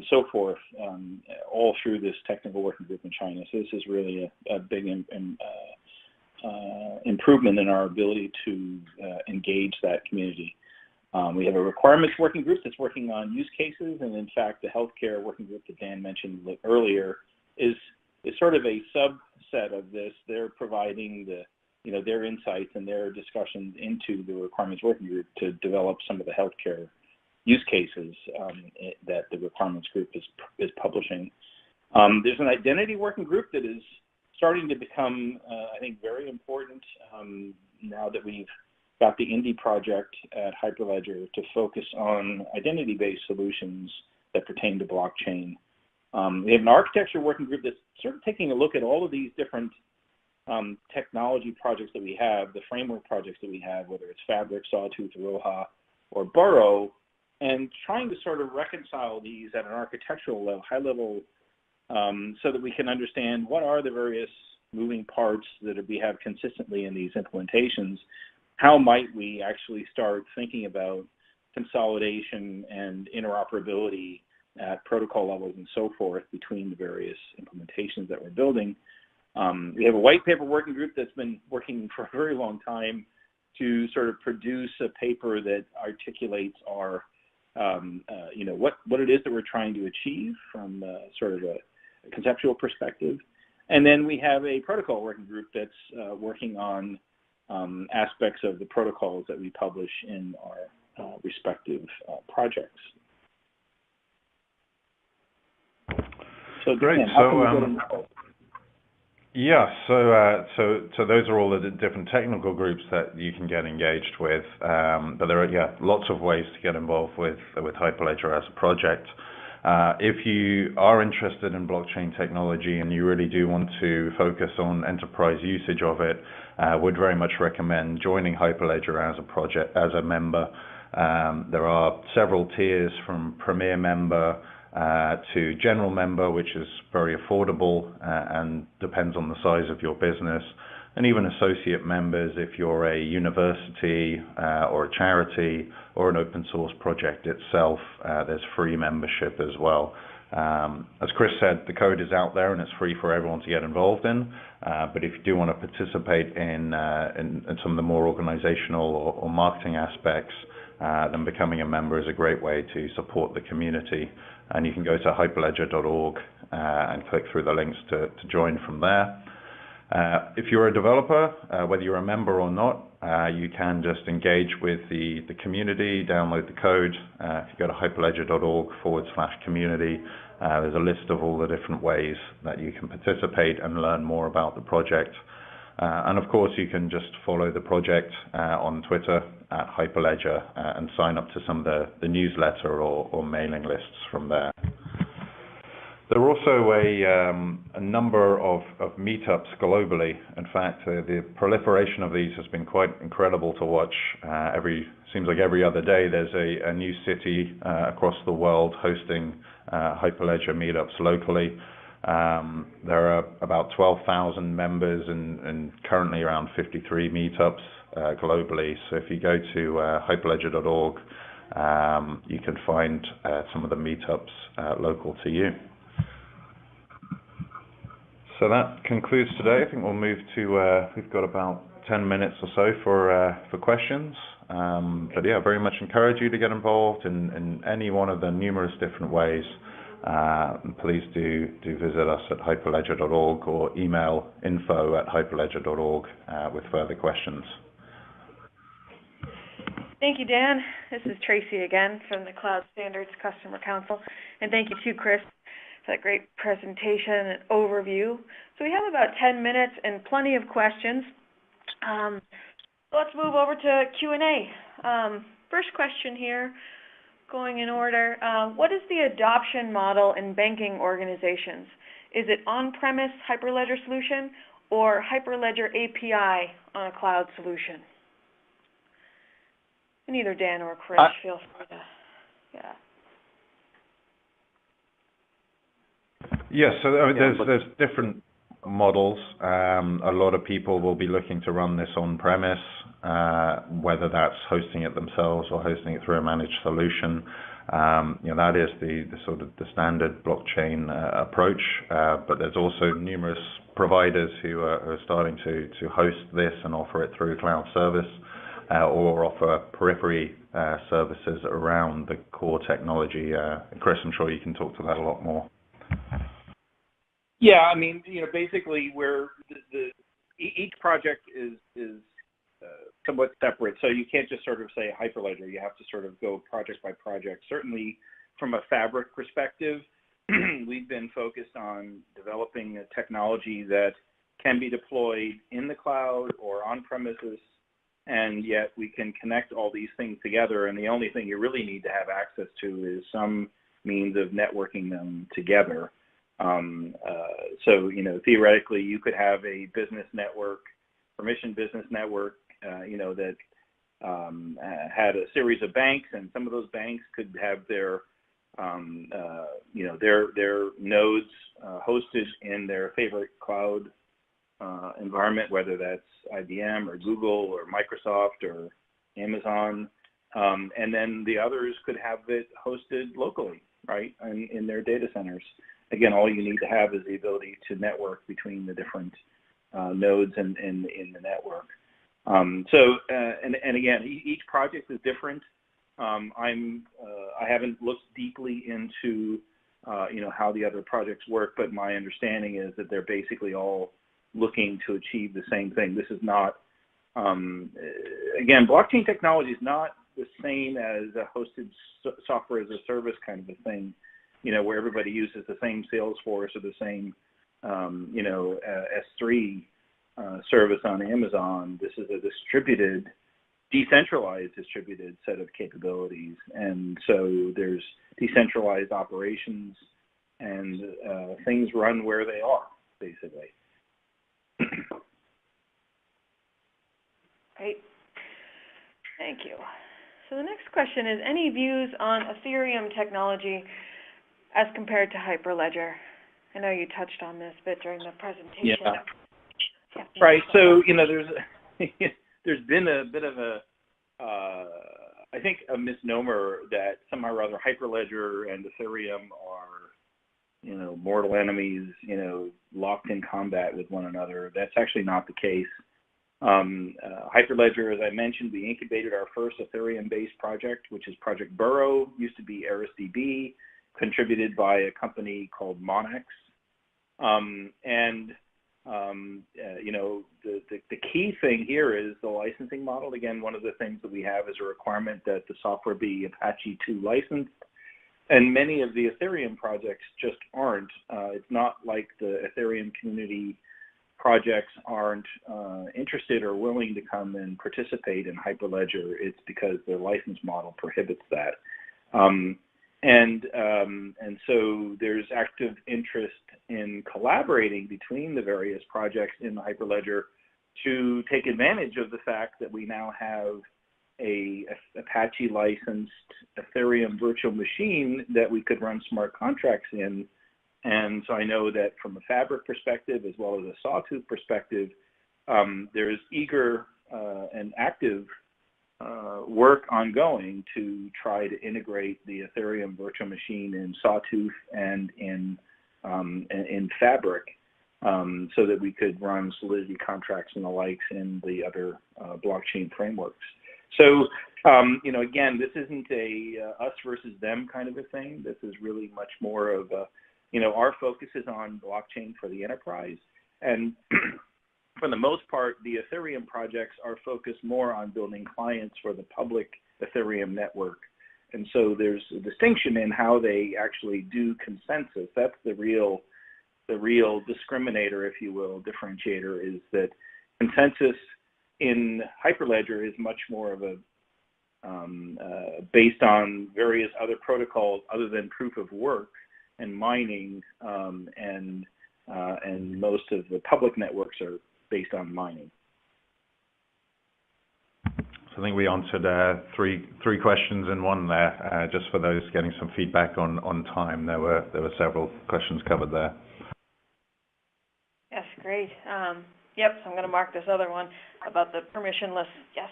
so forth, all through this technical working group in China. So this is really a big improvement in our ability to engage that community. We have a requirements working group that's working on use cases, and in fact, the healthcare working group that Dan mentioned earlier is sort of a subset of this. They're providing their insights and their discussions into the requirements working group to develop some of the healthcare use cases that the requirements group is publishing. There's an identity working group that is starting to become, I think, very important now that we've got the Indie project at Hyperledger to focus on identity-based solutions that pertain to blockchain. We have an architecture working group that's sort of taking a look at all of these different technology projects that we have, the framework projects that we have, whether it's Fabric, Sawtooth, Roha, or Burrow, and trying to sort of reconcile these at an architectural level, high level, so that we can understand what are the various moving parts that we have consistently in these implementations. How might we actually start thinking about consolidation and interoperability at protocol levels and so forth between the various implementations that we're building. We have a white paper working group that's been working for a very long time to sort of produce a paper that articulates our, what it is that we're trying to achieve from sort of a conceptual perspective. And then we have a protocol working group that's working on aspects of the protocols that we publish in our respective projects. So great. Dan, So those are all the different technical groups that you can get engaged with. But there are lots of ways to get involved with Hyperledger as a project. If you are interested in blockchain technology and you really do want to focus on enterprise usage of it, would very much recommend joining Hyperledger as a project, as a member. There are several tiers from Premier member to general member, which is very affordable and depends on the size of your business, and even associate members if you're a university or a charity or an open source project itself. There's free membership as well. As Chris said, the code is out there and it's free for everyone to get involved in, but if you do want to participate in some of the more organizational or marketing aspects, then becoming a member is a great way to support the community. And you can go to hyperledger.org and click through the links to join from there. If you're a developer, whether you're a member or not, you can just engage with the community, download the code. If you go to hyperledger.org/community, there's a list of all the different ways that you can participate and learn more about the project. And of course, you can just follow the project on Twitter at Hyperledger and sign up to some of the newsletter or mailing lists from there. There are also a number of meetups globally. In fact, the proliferation of these has been quite incredible to watch. Seems like every other day there's a new city across the world hosting Hyperledger meetups locally. There are about 12,000 members and currently around 53 meetups globally. So if you go to hyperledger.org, you can find some of the meetups local to you. So that concludes today. I think we'll move to, we've got about 10 minutes or so for questions. But yeah, very much encourage you to get involved in any one of the numerous different ways. Please do visit us at hyperledger.org or email info@hyperledger.org with further questions. Thank you, Dan. This is Tracy again from the Cloud Standards Customer Council. And thank you too, Chris, for that great presentation and overview. So we have about 10 minutes and plenty of questions. Let's move over to Q&A. First question here, going in order. What is the adoption model in banking organizations? Is it on-premise Hyperledger solution or Hyperledger API on a cloud solution? And either Dan or Chris, feel free to, Yes, so there's different models. A lot of people will be looking to run this on-premise, whether that's hosting it themselves or hosting it through a managed solution. That is the sort of the standard blockchain approach, but there's also numerous providers who are starting to host this and offer it through cloud service, or offer periphery services around the core technology. Chris, I'm sure you can talk to that a lot more. Yeah, I mean, basically, where each project is somewhat separate, so you can't just sort of say Hyperledger. You have to sort of go project by project. Certainly, from a Fabric perspective, we've been focused on developing a technology that can be deployed in the cloud or on premises, and yet we can connect all these things together, and the only thing you really need to have access to is some means of networking them together. So, theoretically, you could have a business network, permission business network, that had a series of banks, and some of those banks could have their nodes hosted in their favorite cloud environment, whether that's IBM or Google or Microsoft or Amazon, and then the others could have it hosted locally, right, in their data centers. Again, all you need to have is the ability to network between the different nodes in the network. And again, each project is different. I haven't looked deeply into how the other projects work, but my understanding is that they're basically all looking to achieve the same thing. This is not, again, blockchain technology is not the same as a hosted software as a service kind of a thing, where everybody uses the same Salesforce or the same, S3 service on Amazon. This is a decentralized distributed set of capabilities. And so there's decentralized operations, and things run where they are, basically. Great. Thank you. So the next question is, any views on Etherium technology as compared to Hyperledger? I know you touched on this a bit during the presentation. Yeah. Right. So, there's been a bit of I think a misnomer that somehow or other Hyperledger and Etherium are, mortal enemies, locked in combat with one another. That's actually not the case. Hyperledger, as I mentioned, we incubated our first Ethereum-based project, which is Project Burrow, used to be ErisDB, contributed by a company called Monex. The key thing here is the licensing model. Again, one of the things that we have is a requirement that the software be Apache 2 licensed, and many of the Ethereum projects just aren't. It's not like the Ethereum community projects aren't interested or willing to come and participate in Hyperledger. It's because their license model prohibits that. And so there's active interest in collaborating between the various projects in the Hyperledger to take advantage of the fact that we now have a Apache licensed Ethereum virtual machine that we could run smart contracts in. And so I know that from a Fabric perspective, as well as a Sawtooth perspective, there is eager and active work ongoing to try to integrate the Ethereum virtual machine in Sawtooth and in Fabric, so that we could run Solidity contracts and the likes in the other blockchain frameworks. So, again, this isn't a us versus them kind of a thing. This is really much more of a, our focus is on blockchain for the enterprise. And for the most part, the Ethereum projects are focused more on building clients for the public Ethereum network. And so there's a distinction in how they actually do consensus. That's the real discriminator, if you will, differentiator, is that consensus in Hyperledger is much more of a based on various other protocols other than proof of work and mining, and most of the public networks are based on mining. So I think we answered three questions in one there. Just for those getting some feedback on time, there were several questions covered there. Yes, Yep, so I'm going to mark this other one about the permissionless. Yes.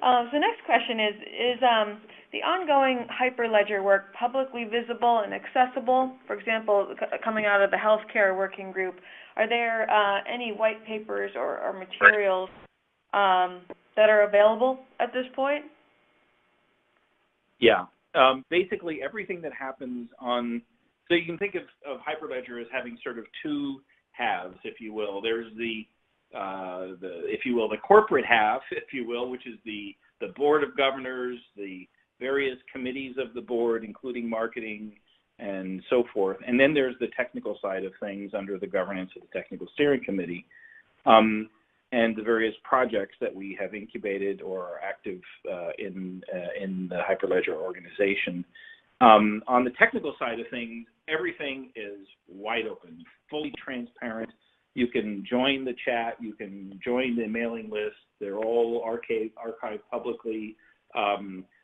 So the next question is the ongoing Hyperledger work publicly visible and accessible? For example, coming out of the healthcare working group, are there any white papers or materials that are available at this point? Yeah. Basically, everything that happens on, so you can think of Hyperledger as having sort of two halves, if you will. There's if you will, the corporate half, if you will, which is the board of governors, the various committees of the board, including marketing and so forth. And then there's the technical side of things under the governance of the Technical Steering Committee, and the various projects that we have incubated or are active in the Hyperledger organization. On the technical side of things, everything is wide open, fully transparent. You can join the chat, you can join the mailing list. They're all archived publicly.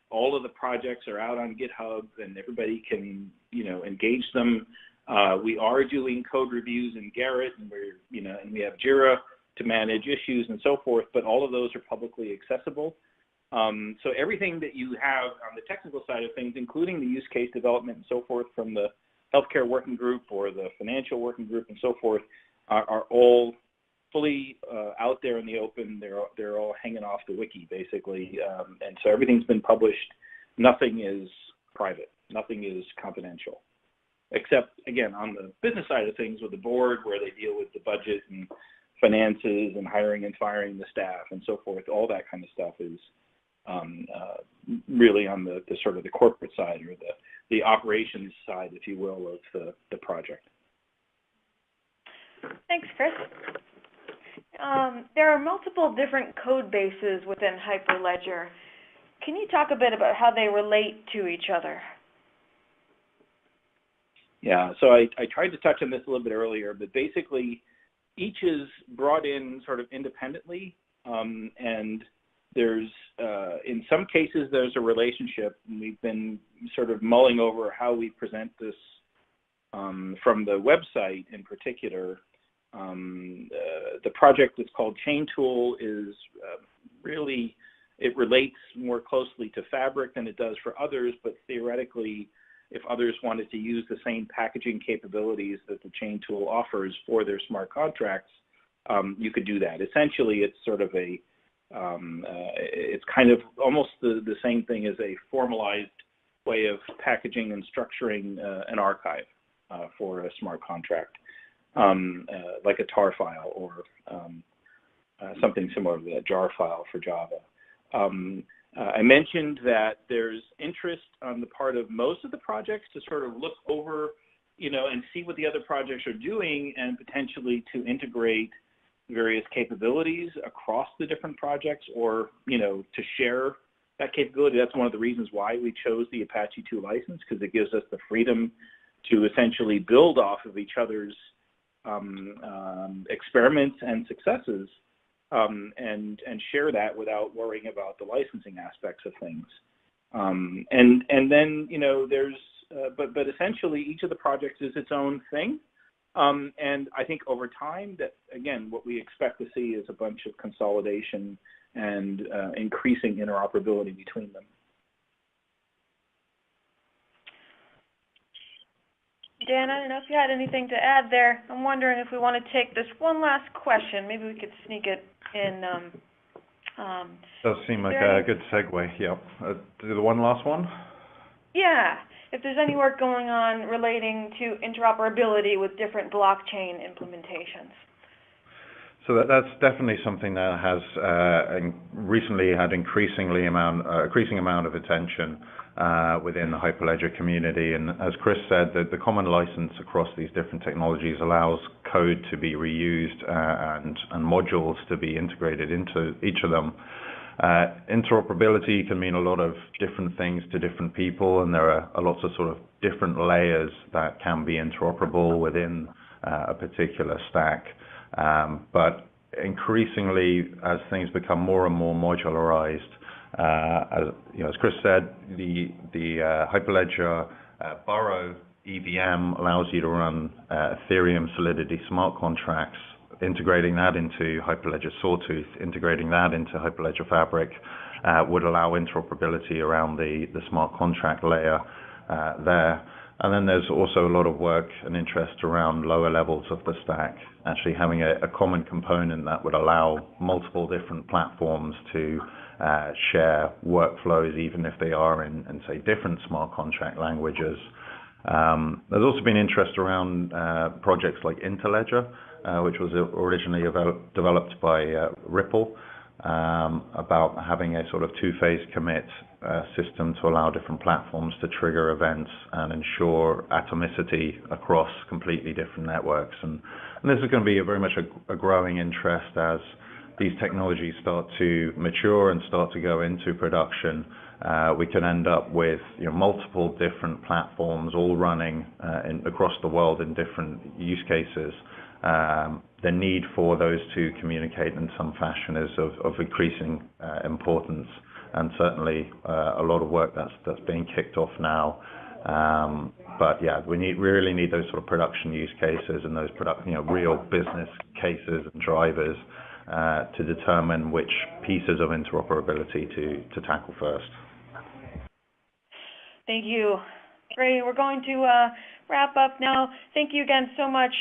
All of the projects are out on GitHub, and everybody can, engage them. We are doing code reviews in Garrett, and and we have Jira to manage issues and so forth. But all of those are publicly accessible. So everything that you have on the technical side of things, including the use case development and so forth from the healthcare working group or the financial working group and so forth, are all fully out there in the open. They're all hanging off the wiki, basically, and so everything's been published. Nothing is private. Nothing is confidential, except, again, on the business side of things with the board, where they deal with the budget and finances and hiring and firing the staff and so forth. All that kind of stuff is really on the sort of the corporate side, or the operations side, if you will, of the project. Thanks, Chris. There are multiple different code bases within Hyperledger. Can you talk a bit about how they relate to each other? Yeah, so I tried to touch on this a little bit earlier, but basically each is brought in sort of independently, and there's, in some cases, there's a relationship, and we've been sort of mulling over how we present this from the website in particular. The project that's called Chain Tool is really, it relates more closely to Fabric than it does for others, but theoretically, if others wanted to use the same packaging capabilities that the Chain Tool offers for their smart contracts, you could do that. Essentially, it's sort of a, it's kind of almost the same thing as a formalized way of packaging and structuring an archive for a smart contract, like a tar file or something similar to that, jar file for Java. I mentioned that there's interest on the part of most of the projects to sort of look over, and see what the other projects are doing, and potentially to integrate various capabilities across the different projects, or, to share that capability. That's one of the reasons why we chose the Apache 2 license, because it gives us the freedom to essentially build off of each other's experiments and successes, and share that without worrying about the licensing aspects of things. And then, there's, but essentially each of the projects is its own thing. And I think over time that, again, what we expect to see is a bunch of consolidation and increasing interoperability between them. Dan, I don't know if you had anything to add there. I'm wondering if we want to take this one last question. Maybe we could sneak it in. Does seem like a good segue. Yeah. Do the one last one? Yeah. If there's any work going on relating to interoperability with different blockchain implementations. So that's definitely something that has recently had increasing amount of attention within the Hyperledger community. And as Chris said, the common license across these different technologies allows code to be reused and modules to be integrated into each of them. Interoperability can mean a lot of different things to different people, and there are lots of sort of different layers that can be interoperable within a particular stack. But increasingly, as things become more and more modularized, as Chris said, the Hyperledger Burrow EVM allows you to run Ethereum Solidity smart contracts integrating that into Hyperledger Sawtooth, integrating that into Hyperledger Fabric would allow interoperability around the smart contract layer there. And then there's also a lot of work and interest around lower levels of the stack, actually having a common component that would allow multiple different platforms to share workflows, even if they are in say, different smart contract languages. There's also been interest around projects like Interledger, which was originally developed by Ripple, about having a sort of two-phase commit system to allow different platforms to trigger events and ensure atomicity across completely different networks. And this is going to be very much a growing interest as these technologies start to mature and start to go into production. We can end up with multiple different platforms all running across the world in different use cases. The need for those to communicate in some fashion is of increasing importance, and certainly a lot of work that's being kicked off now. But yeah, we really need those sort of production use cases and those real business cases and drivers to determine which pieces of interoperability to tackle first. Thank you. Great. We're going to wrap up now. Thank you again so much,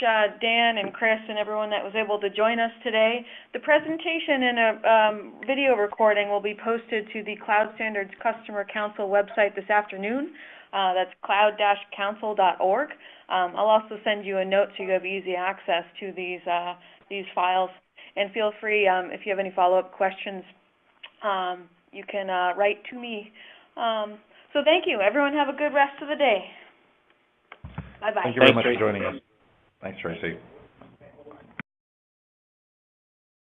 Dan and Chris and everyone that was able to join us today. The presentation and a video recording will be posted to the Cloud Standards Customer Council website this afternoon. That's cloud-council.org. I'll also send you a note so you have easy access to these files. And feel free, if you have any follow-up questions, you can write to me. So thank you. Everyone have a good rest of the day. Bye-bye. Thank you very much for joining us. Thanks, Tracy.